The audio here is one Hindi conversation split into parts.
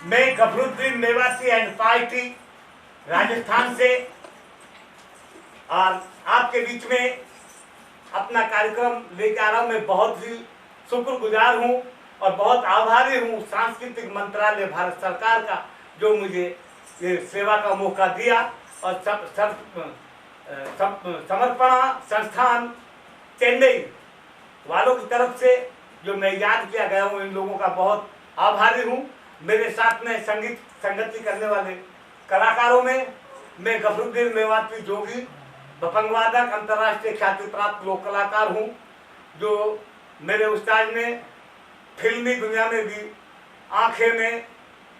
मैं गफरुद्दीन मेवाती एंड पार्टी राजस्थान से और आपके बीच में अपना कार्यक्रम लेकर आ रहा हूँ। मैं बहुत ही शुक्रगुजार हूँ और बहुत आभारी हूँ सांस्कृतिक मंत्रालय भारत सरकार का, जो मुझे ये सेवा का मौका दिया, और समर्पणा संस्थान चेन्नई वालों की तरफ से जो मैं याद किया गया हूँ, इन लोगों का बहुत आभारी हूँ। मेरे साथ में संगति करने वाले कलाकारों में मैं गफरुद्दीन मेवाती जोगी भपंग वादक अंतर्राष्ट्रीय ख्याति प्राप्त लोक कलाकार हूँ, जो मेरे उस्ताद ने फिल्मी दुनिया में भी आंखें में,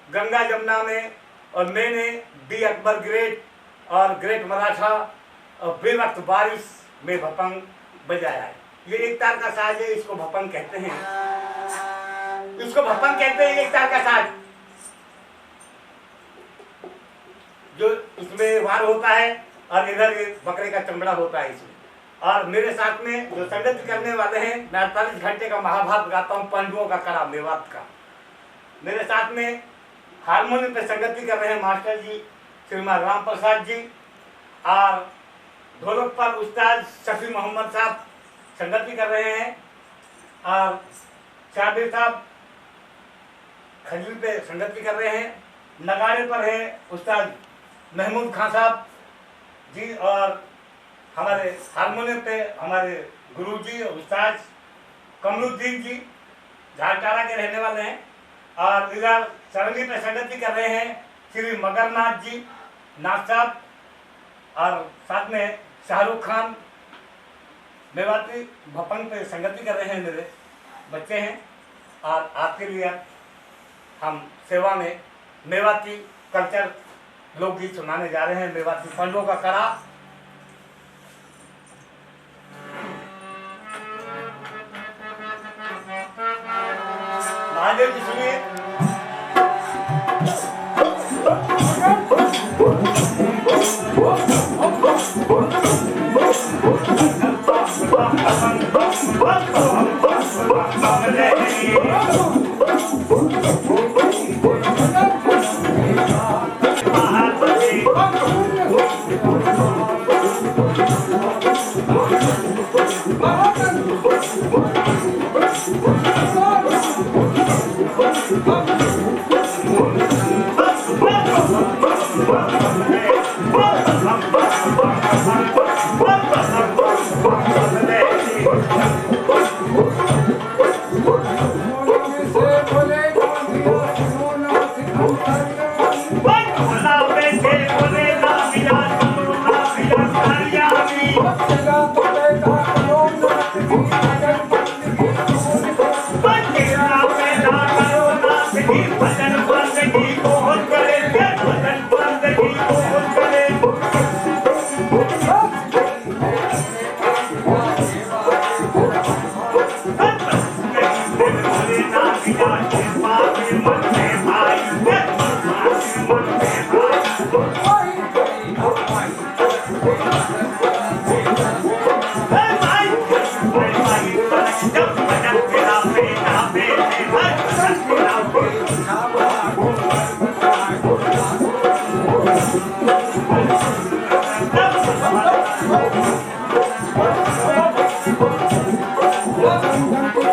गंगा जमुना में, और मैंने डी अकबर ग्रेट और ग्रेट मराठा और बेवक्त बारिश में भपंग बजाया है। ये एक तार का साज है, इसको भपंग कहते हैं, इसको भपंग कहते हैं। एक तार का साज जो इसमें वार होता है और इधर ये बकरे का चमड़ा होता है इसमें। और मेरे साथ में जो संगति करने वाले हैं, मैं 48 घंटे का महाभारत गाता हूँ, पंडुओं का कड़ा मेवात का। मेरे साथ में हारमोनियम पे संगति कर रहे हैं मास्टर जी श्रीमान राम प्रसाद जी, और ढोलक पर उस्ताद शफी मोहम्मद साहब संगति कर रहे हैं, और शाबिर साहब खजूर पे संगति कर रहे हैं। नगाड़े पर है उस्ताद महमूद खान साहब जी, और हमारे हारमोनियम पे हमारे गुरुजी उस्ताद कमरुद्दीन जी झालटारा के रहने वाले हैं, और इधर सरंगी पे संगति कर रहे हैं श्री मगरनाथ जी नाथ साहब, और साथ में शाहरुख खान मेवाती भपंग पे संगति कर रहे हैं। मेरे बच्चे हैं, और आपके लिए हम सेवा में मेवाती कल्चर लोकगीत सुनाने जा रहे हैं। मेवाती पंडों का कड़ा। महादेव की सुनिए।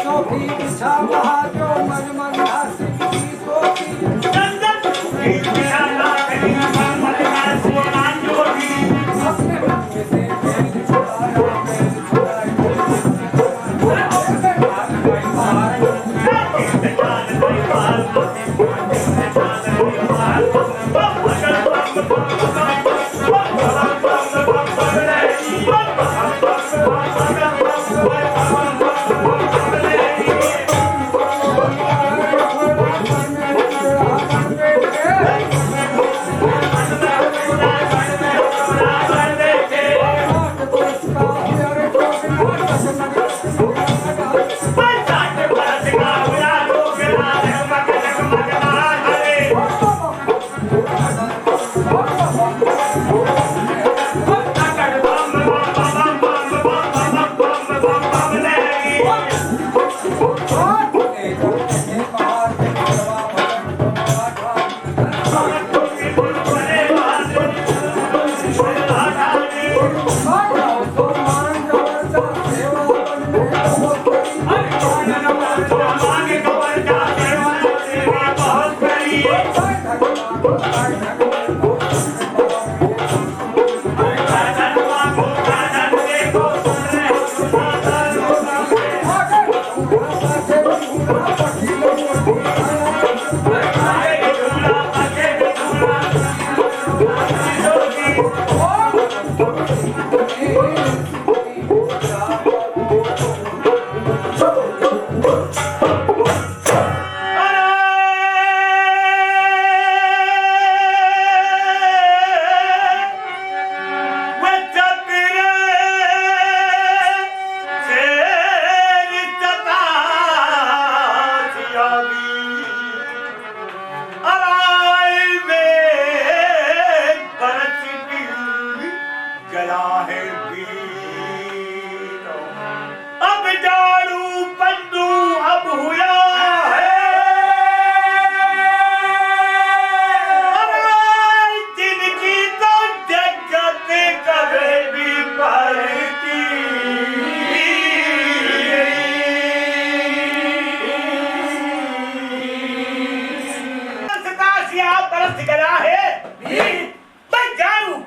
चौकी बिछा वहाँ जो मन मन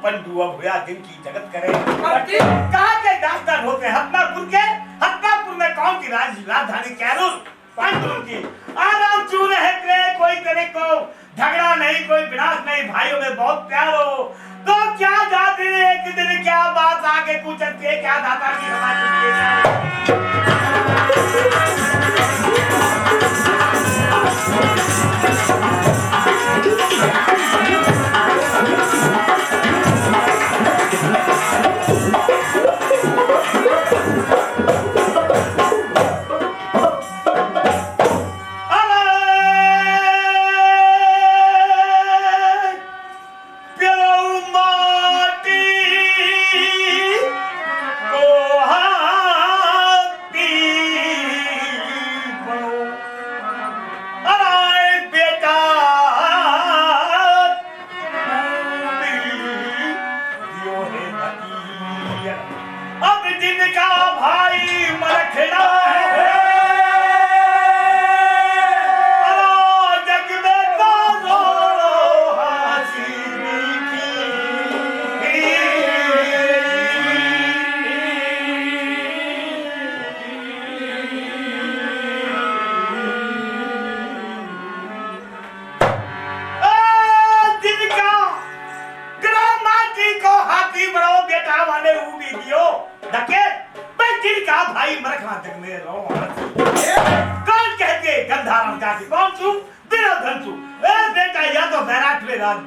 पंडू अब हुआ दिन की जगत करे कहा के दास्तान होते हैं हत्तापुर में कौन की राजधानी कैरूर पंडू की आराम चूर है कोई करे को झगड़ा नहीं कोई विनाश नहीं भाइयों में बहुत प्यार हो तो क्या जाते एक दिन क्या बात आगे पूछते के क्या दाता की हमारी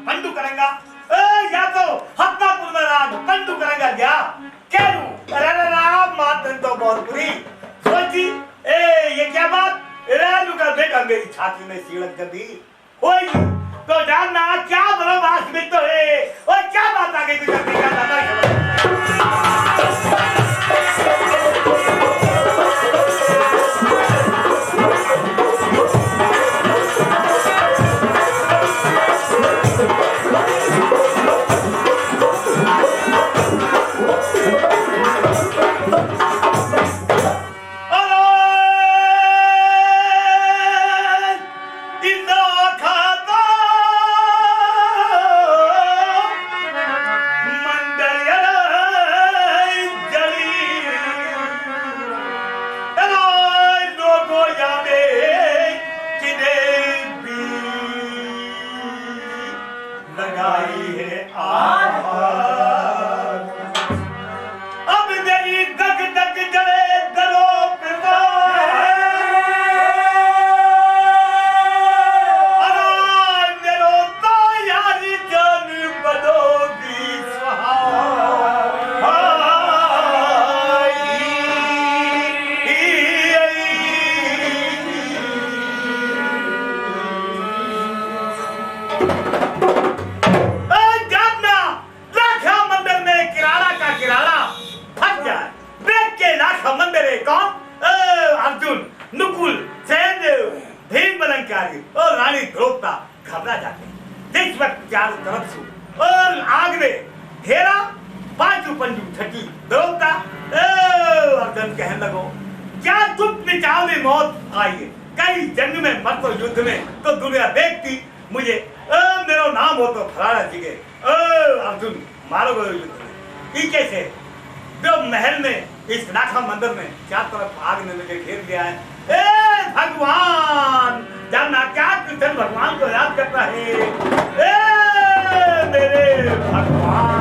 पंडू करेगा या तो हत्तापुर में राज पंडू करेगा क्या कैरू राम मातन तो बहुत बुरी सोची ये क्या बात राजू का बेटा मेरी छाती में सीढ़त कर दी होई तो जानना क्या बरोबास में तो है और क्या बात आगे की करने का दादा खाता बिचावली मौत आई है, कई जंग में मत तो युद्ध में, तो दुनिया देखती मुझे मेरा नाम हो तो फलाना जगह अर्जुन मारो गए युद्ध में। ई कैसे जो महल में इस नाखा मंदिर में चार तरफ आग ने मुझे घेर लिया है। ए भगवान, जानना क्या कृष्ण भगवान को याद करता है। ए मेरे भगवान,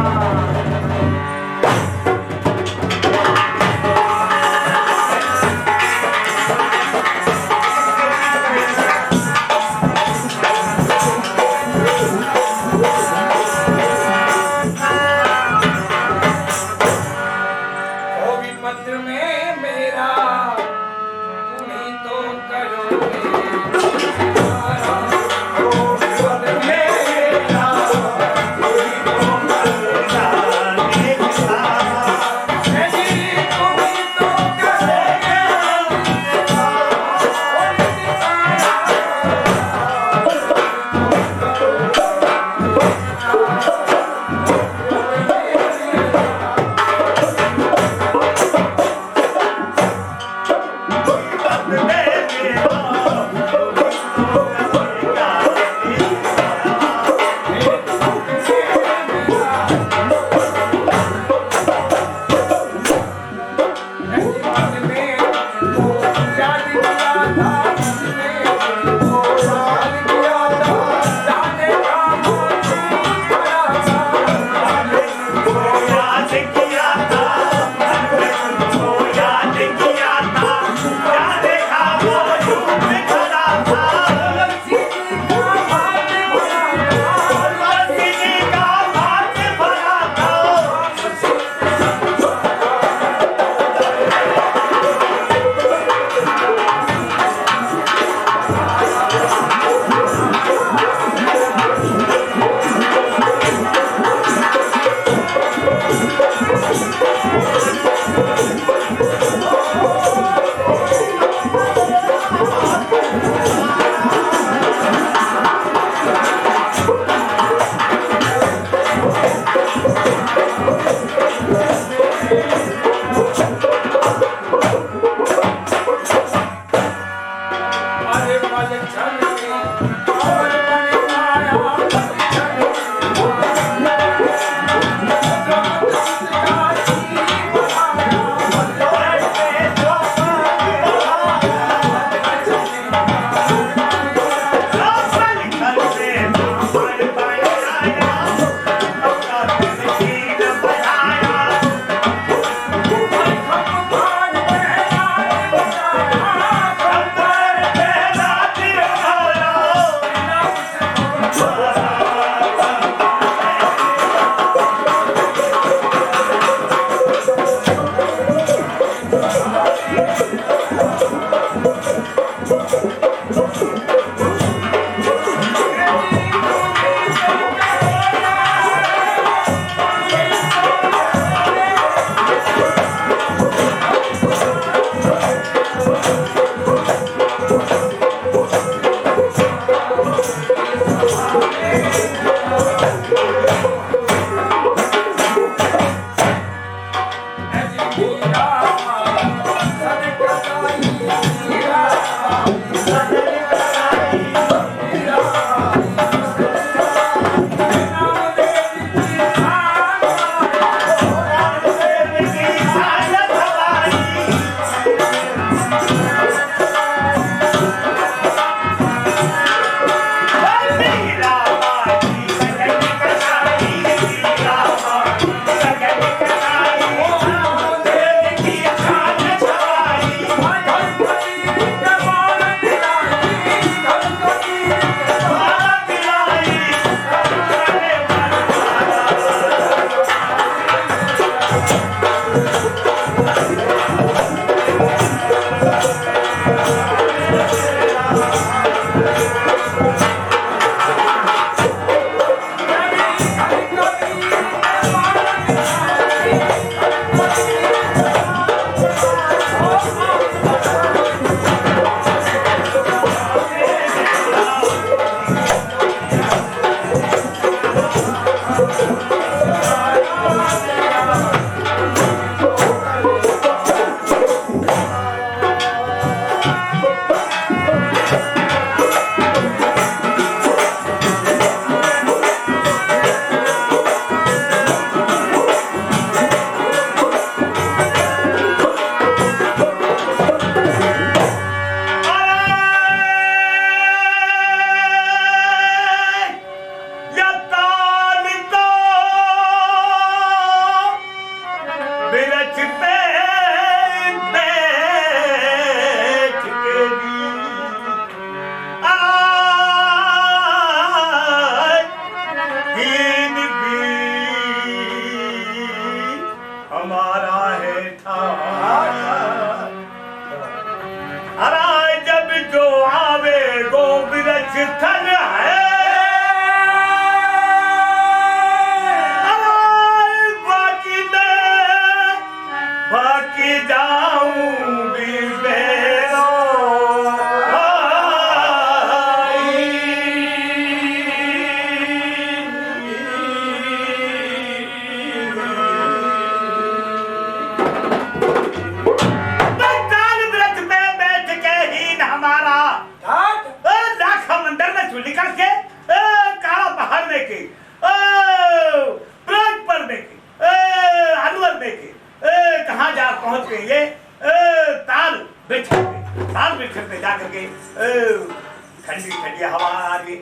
ठंडी ठंडी हवा आ गई,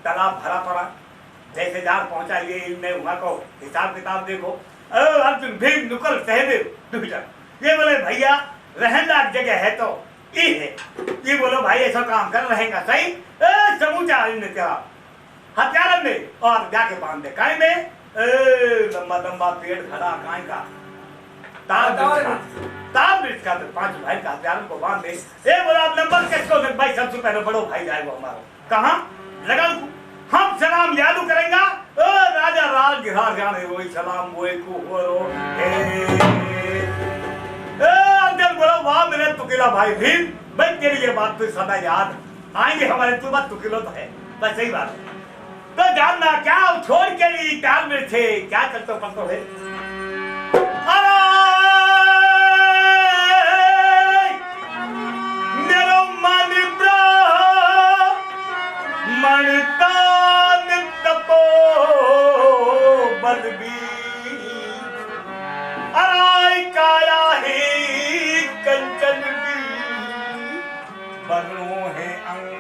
तालाब भरा पड़ा। जैसे जार पहुंचा ये इनने वहां को हिसाब किताब देखो। अर्जुन भीम नुकल सहदेव ये बोले भैया रहने लायक जगह है तो ये है। ये बोलो भाई ऐसा काम कर रहेगा सही। समूचा इनने क्या हथियार में और जाके बांध दे काय में। लंबा लंबा पेड़ खड़ा काय का तार वृक्ष का तो 5 भाई का हथियार को बांध दे। ए बोला आप नंबर किसको दे भाई, सबसे पहले बड़ो भाई जाएगा हमारा। कहां लगा हम सलाम यादू करेंगे। राजा राज गिरा जाने वही सलाम वो को हो अर्जुन बोला वाह मेरे तुकिला भाई भीम, भाई तेरी ये बात तो सदा याद आएंगे हमारे। तू बात तुकिलो तो है बस सही बात है। तो जानना क्या छोड़ के लिए तार में थे क्या करते पड़तो है। मेरो मन मनतान तपो बलबी अराय काया ही कंचन भी बनो है अंग।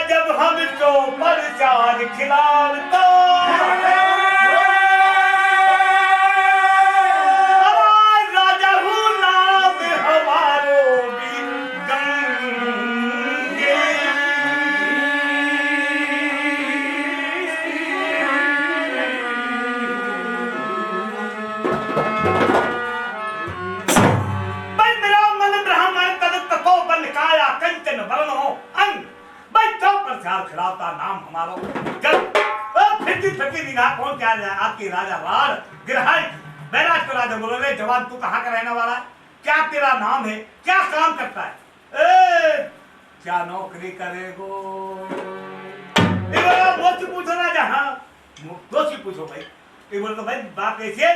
जब हम तो परचार खिलाव तो खिलाता नाम हमारो जब फिरती निगाह कौन क्या है आपकी राजा राण गिरहाई बैराज को राजा बोलो रे जवान तू कहाँ का रहने वाला है, क्या तेरा नाम है, क्या काम करता है, क्या नौकरी करेगो। मुझसे पूछो ना जहाँ दोषी पूछो भाई। ये बोल तो भाई बात ऐसी है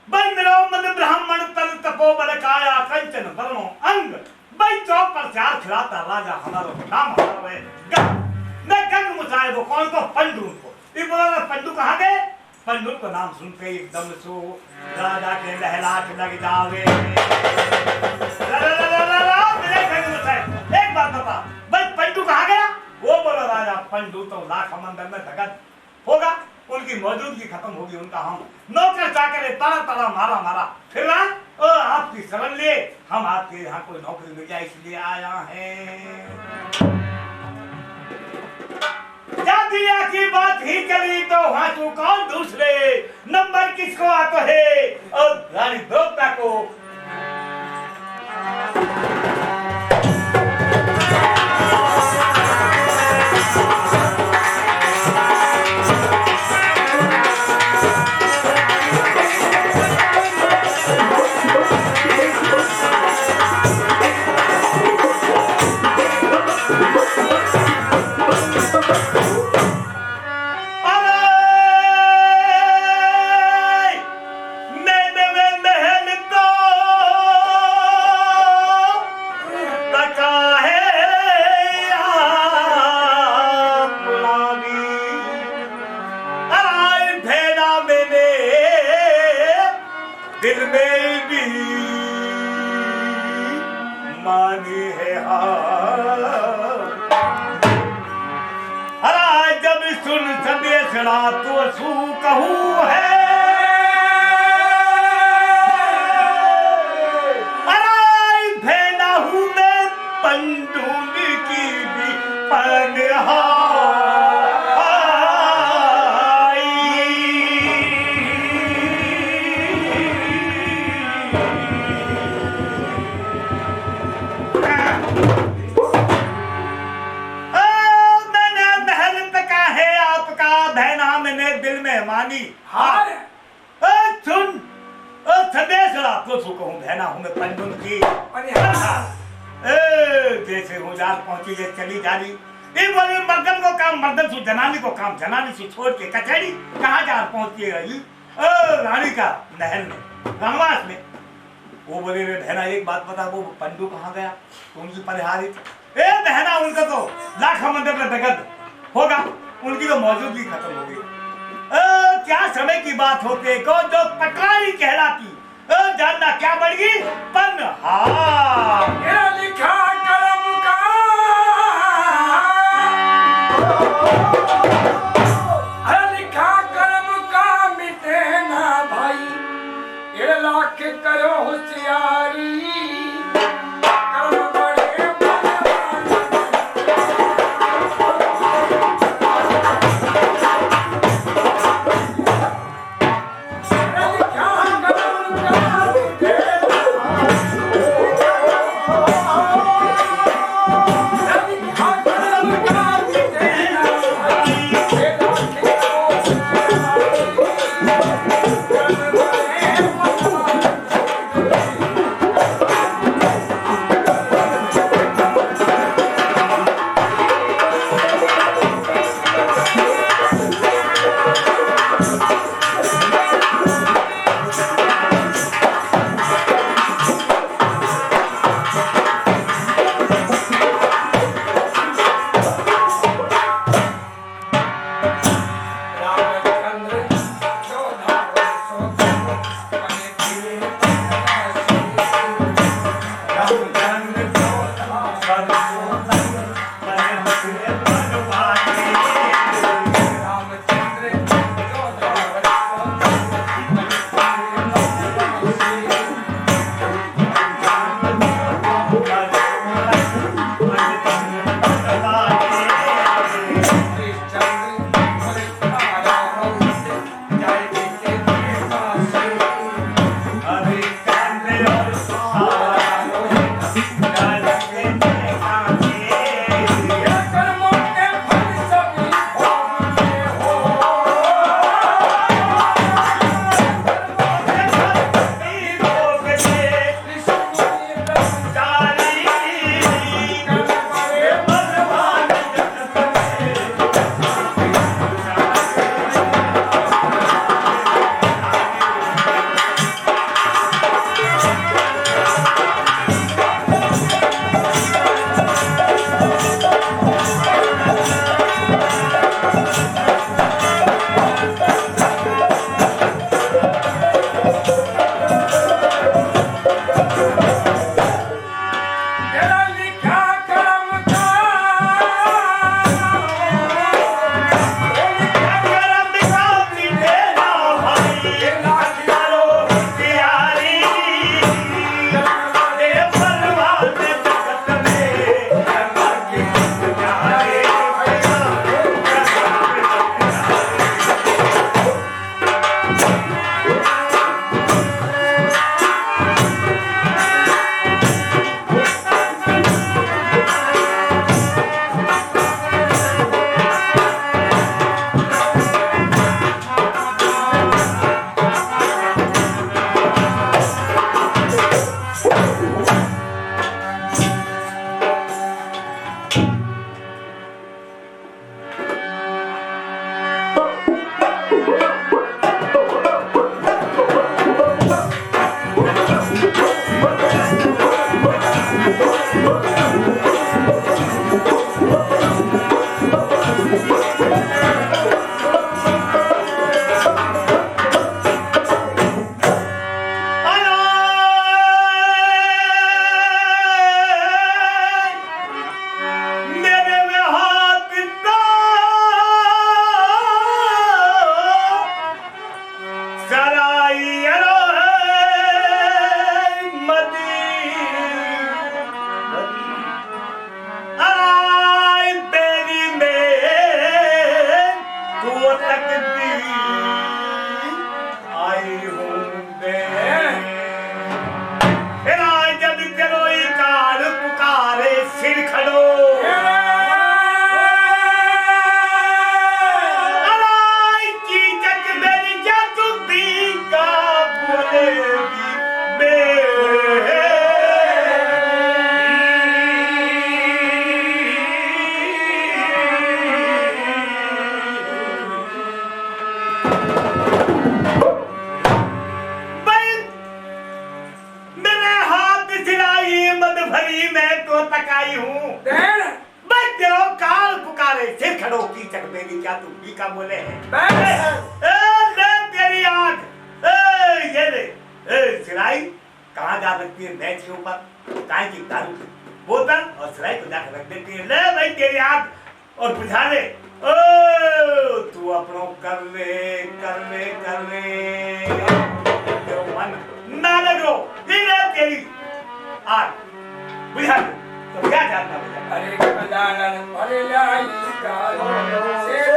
भाई मेरा मन ब्राह्मण तन तपो बल काया कंचन बरनो अंग भाई चौक पर चार खिलाता राजा हमारो नाम हमारो है। मैं गंग मुसाए वो कौन को पंडू को। ये बोला पंडू कहाँ गए, पंडू को नाम सुनते एकदम सो राजा के लहलाट लग जावे। मेरे गंग मुसाए एक बात बता भाई पंडू कहाँ गया। वो बोला राजा पंडू तो लाख मंदिर में भगत होगा, उनकी मौजूदगी खत्म होगी, उनका हम नौकर चाकर तारा तारा मारा मारा फिर आपकी शरण लिए हम आपके यहाँ कोई नौकरी मिल जाए इसलिए आया है। जातिया की बात ही करी तो वहां तू कौन दूसरे नंबर किसको आता है और रानी द्रौपदी को मानी है अरे जब सुन सदेशड़ा तो सू कहूँ है अरे भेना हूँ मैं पंडून की भी पनहा दिल में मानी सुन सदेशड़ा तो सू कहूँ भेना हूँ मैं पंडुन की जैसे हूँ जाल पहुंची है चली जा रही ये बोले मर्दन को काम मर्दन सु जनानी को काम जनानी सु छोड़ के कचहरी कहाँ जा पहुंची रही रानी का महल में वनवास में वो बोले रे बहना एक बात बता वो पंडू कहाँ गया तो उनकी परिहारी ए बहना उनका तो लाखों मंदिर में दगद होगा उनकी तो मौजूदगी खत्म हो गई क्या समय की बात होते को जो पटवारी कहलाती जानना क्या बढ़ गई पनहार लिखा करम का लिखा करम का मिटे ना भाई ये लाख करो होशियारी भरी मैं तो तकाई हूँ देन मैं तेरो काल पुकारे सिर खड़ो की चक मेरी क्या तू भी का बोले है ले तेरी आंख ये ले सिलाई कहाँ जा सकती है मैच के ऊपर चाय की दारू की बोतल और सिलाई को जाकर रख देती है ले भाई तेरी आंख और बुझा ले ओ तू अपनों कर ले कर ले कर ले तेरा मन ना लगो ये तेरी आंख बुझा ले तो क्या जानना बुझा अरे गजानन भले लाई काल से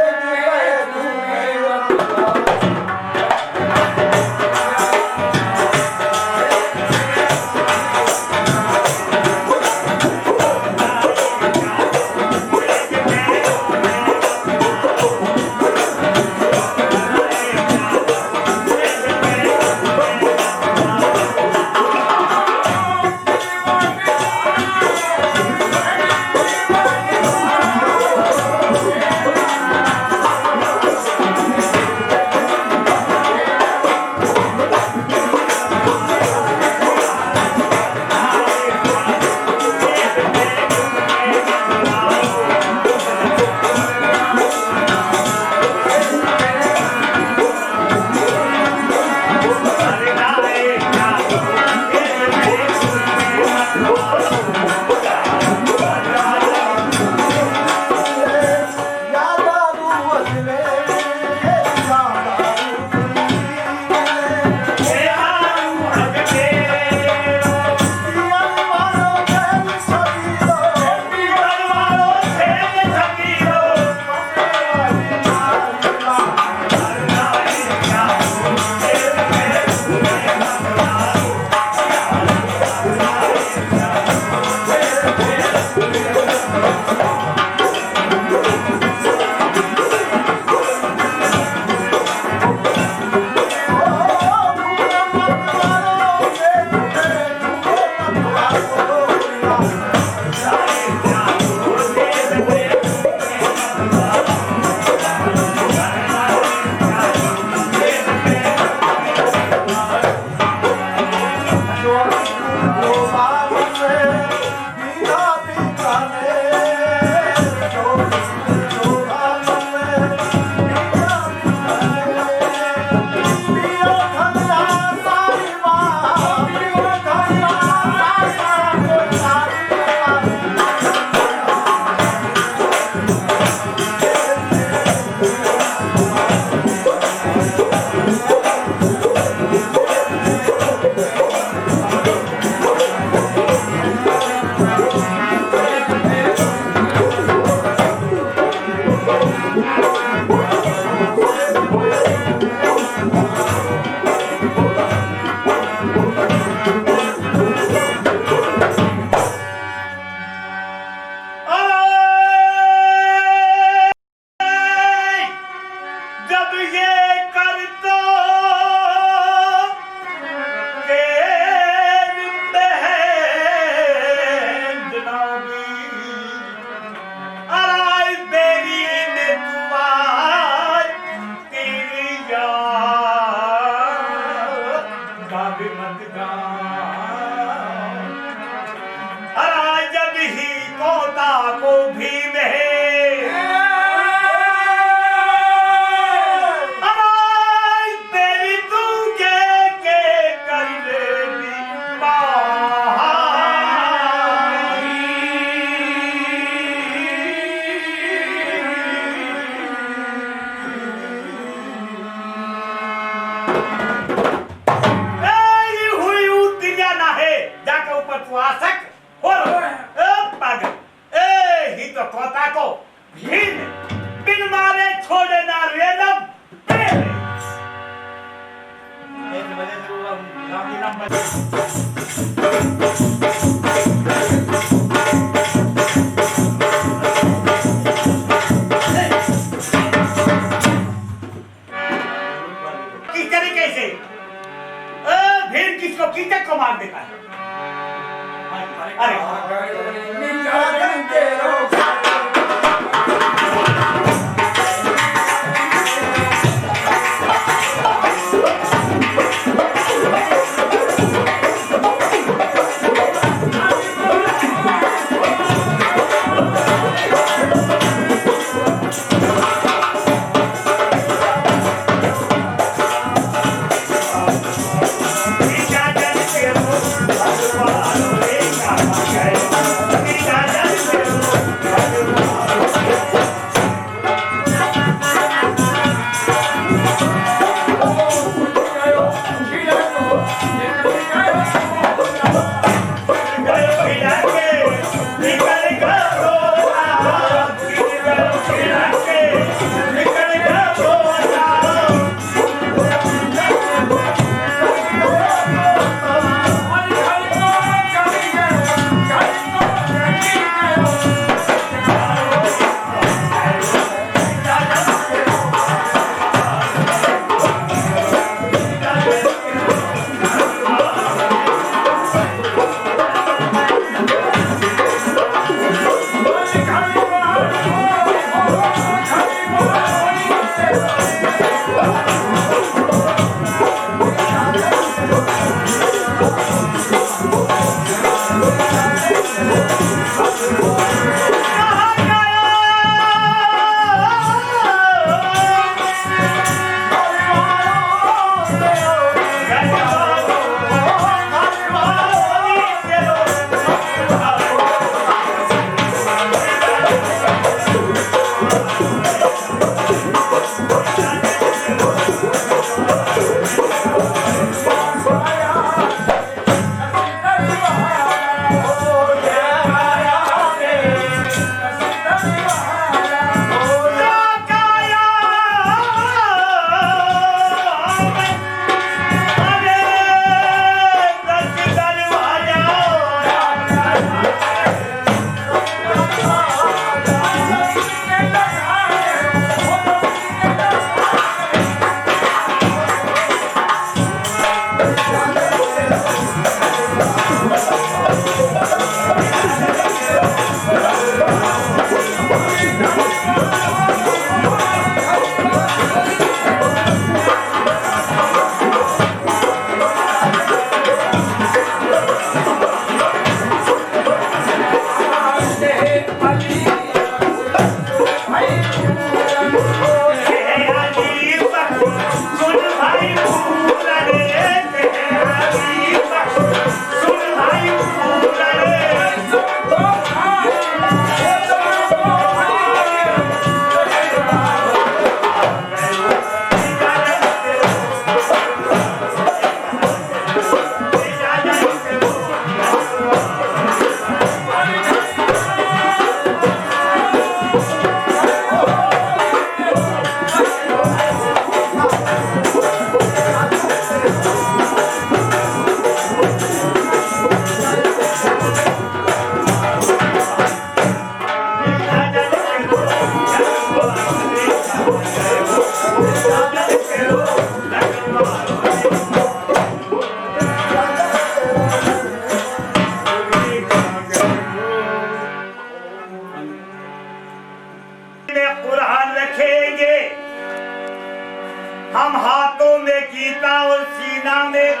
हम हाथों में गीता और सीना में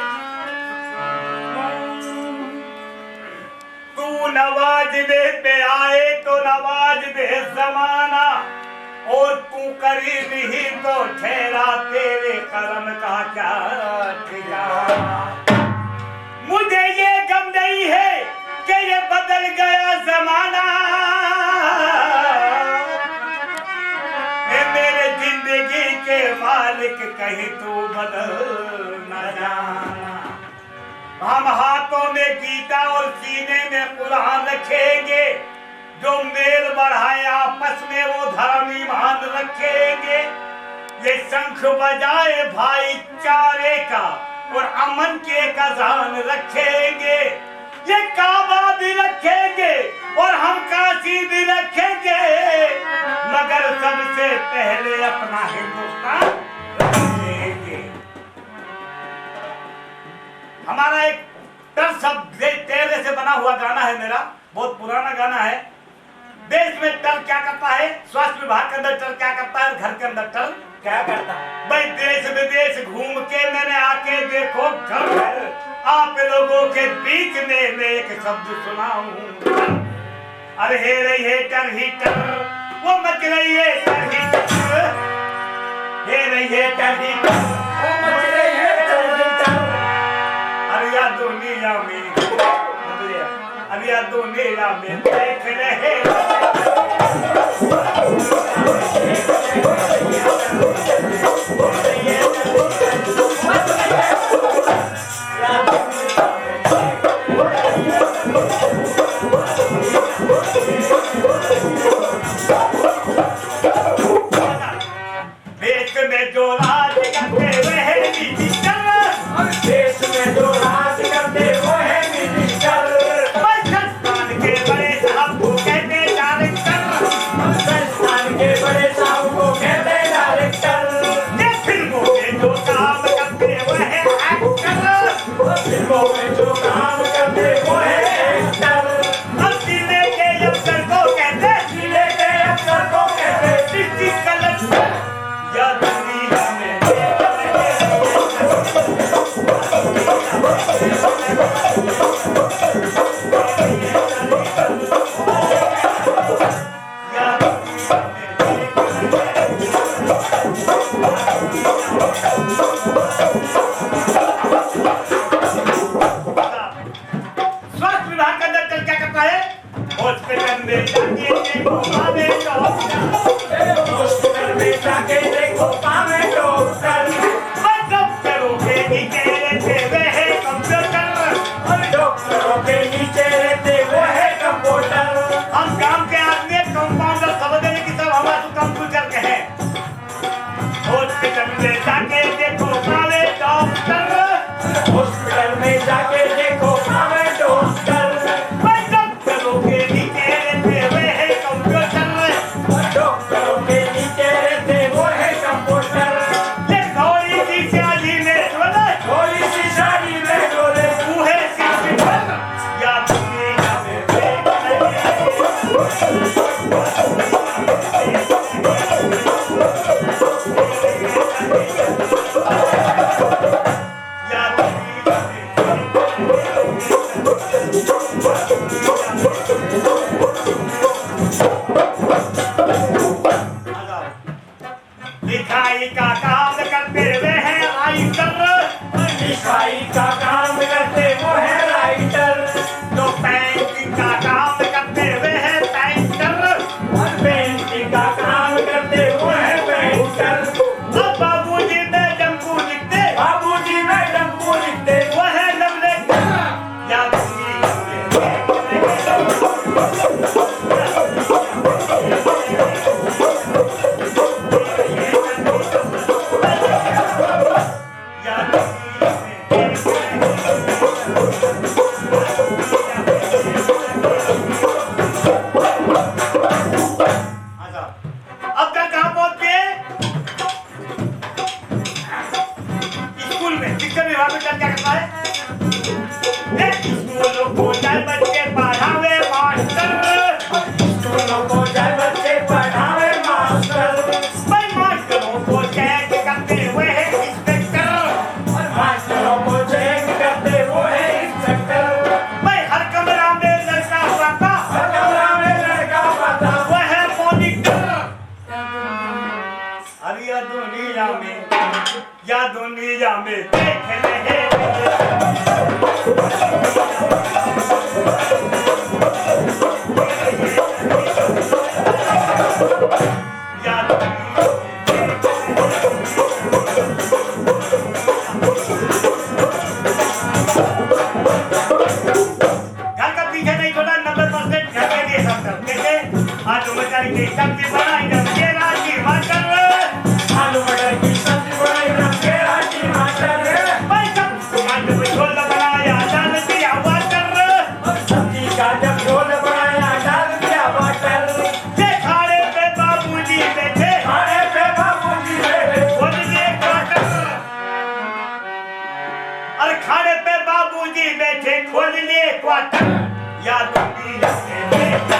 तू नवाजने पे आए तो नवाज दे जमाना, और तू करीब ही तो ठहरा तेरे करम का क्या ठिकाना। मुझे ये गम नहीं है कि ये बदल गया जमाना, मेरे जिंदगी के मालिक कहीं तू बदल न जाना। हम हाथों में गीता और सीने में कुरान रखेंगे, जो मेल बढ़ाए आपस में वो धर्म ईमान रखेंगे। ये शंख बजाए भाईचारे का और अमन के अजान रखेंगे। ये काबा भी रखेंगे और हम काशी भी रखेंगे, मगर सबसे पहले अपना हिंदुस्तान रखेंगे। हमारा एक डर सब तेरे से बना हुआ गाना है, मेरा बहुत पुराना गाना है। देश में टल क्या करता है, स्वास्थ्य विभाग के अंदर टल क्या करता है, घर के अंदर टल क्या करता है। भाई देश विदेश घूम के मैंने आके देखो घर, आप लोगों के बीच में मैं एक शब्द सुनाऊं। अरे हे रही है टर ही टर, वो मच रही है टर ही टर, हे रही है टर ही टर, वो मच रही है टर ही टर। अरे या दुनिया में, अरे या दुनिया में देख रहे देश में जो राज करते वह डिजिटल, देश में जो राज करते वह डिजिटल। संस्थान के बड़े साहब को कहते डायरेक्टर, संस्थान के बड़े साहब को कहते डायरेक्टर। ये फिल्म हॉस्पिटल में जाके देखो पावे डॉक्टर, हॉस्पिटल में जाके देखो पावे डॉक्टर, डॉक्टरों के नीचे रहते वे है कंप्यूटर, और डॉक्टरों के नीचे रहते वो है कंप्यूटर। हम गांव के आदमी कंपाउंडर समझने की सब हमारे तो कंप्यूटर के हैं। हॉस्पिटल में जाके देखो पावे डॉक्टर, हॉस्पिटल में जाके देखो पावे डॉक्टर, डॉक्टरों के नीचे रहते वे है कंप्यूटर, और डॉक्टरों के नीचे रहते वो है कंप्यूटर। ये थोड़ी सी शादी में डोले, थोड़ी सी साड़ी में डोले, बूहे सिर्फ ढल, या दुनिया में फेंक लिखाई का काम करते हुए हैं राइटर, लिखाई का काम करते वो है राइटर, तो पेंटिंग का काम करते हुए हैं पेंटर, और पेंटिंग का काम करते वो है पेंटर। अब बाबूजी में डंकू लिखते, बाबूजी में डंकू लिखते, वो है लवले या दुनिया में या अब तक कहाँ पहुंचते हैं? स्कूल में शिक्षा विभाग में क्या करता है? स्कूलों को जाए बच्चे पढ़ावे मास्टर, स्कूलों को जाए बच्चे पढ़ावे मास्टर, भाई मास्टरों को चेक करते हुए है इंस्पेक्टर, और मास्टरों को चेक करते वो है इंस्पेक्टर। भाई हर कमरा में लड़का पढ़ता, हर कमरा में लड़का पढ़ता, वो है मॉनिटर। अब या दुनिया में देख रहे या घर का पीछे नहीं छोड़ा 90% घर के लिए सब कर कैसे आज उम्मीदवारी की सब्जी बनाई जब ये राजी मास्टर, आलू मटर की सब्जी बनाई रंगे राजी मास्टर, भाई सब आज में झोल बनाया डाल दिया वाटर, और सब्जी का जब झोल बनाया डाल दिया वाटर। ये खाने पे बाबूजी बैठे खाने पे बाबूजी बैठे, खोल लिए क्वार्टर, और खाने पे बाबूजी बैठे खोल लिए क्वार्टर, या दुनिया में देख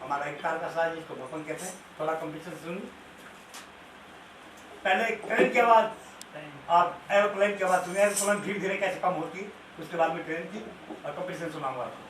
हमारा एक कार का साज इसको बपन कहते हैं। थोड़ा कंपटीशन सुनिए। पहले ट्रेन की आवाज और एरोप्लेन की आवाज सुनिए। एरोप्लेन धीरे धीरे कैसे कम होती, उसके बाद में ट्रेन की और कंपटीशन सुनाऊंगा आपको।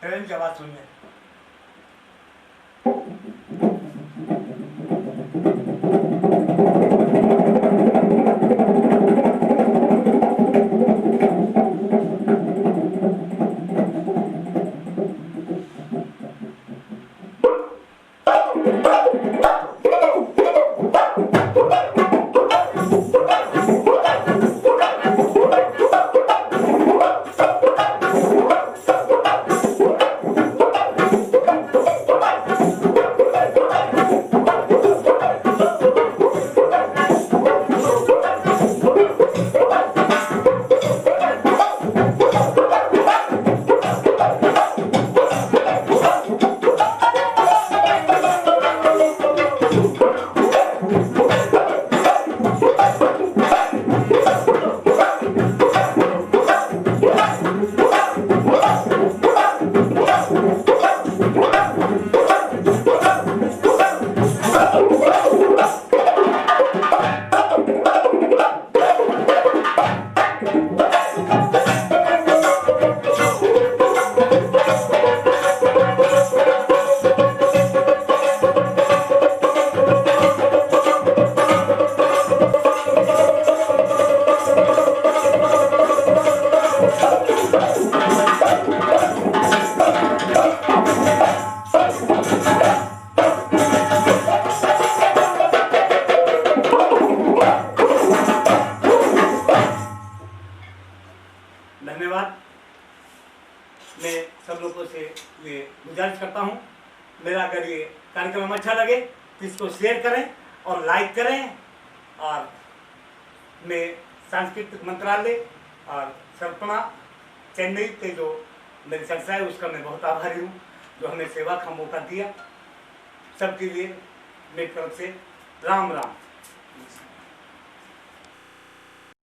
ट्रेन की आवाज सुनिए। मैं सब लोगों से ये गुजारिश करता हूँ, मेरा अगर ये कार्यक्रम अच्छा लगे तो इसको शेयर करें और लाइक करें। और मैं सांस्कृतिक मंत्रालय और सर्पणा चेन्नई के जो मेरी संस्था है उसका मैं बहुत आभारी हूँ, जो हमें सेवा का मौका दिया। सबके लिए मेरी तरफ से राम राम।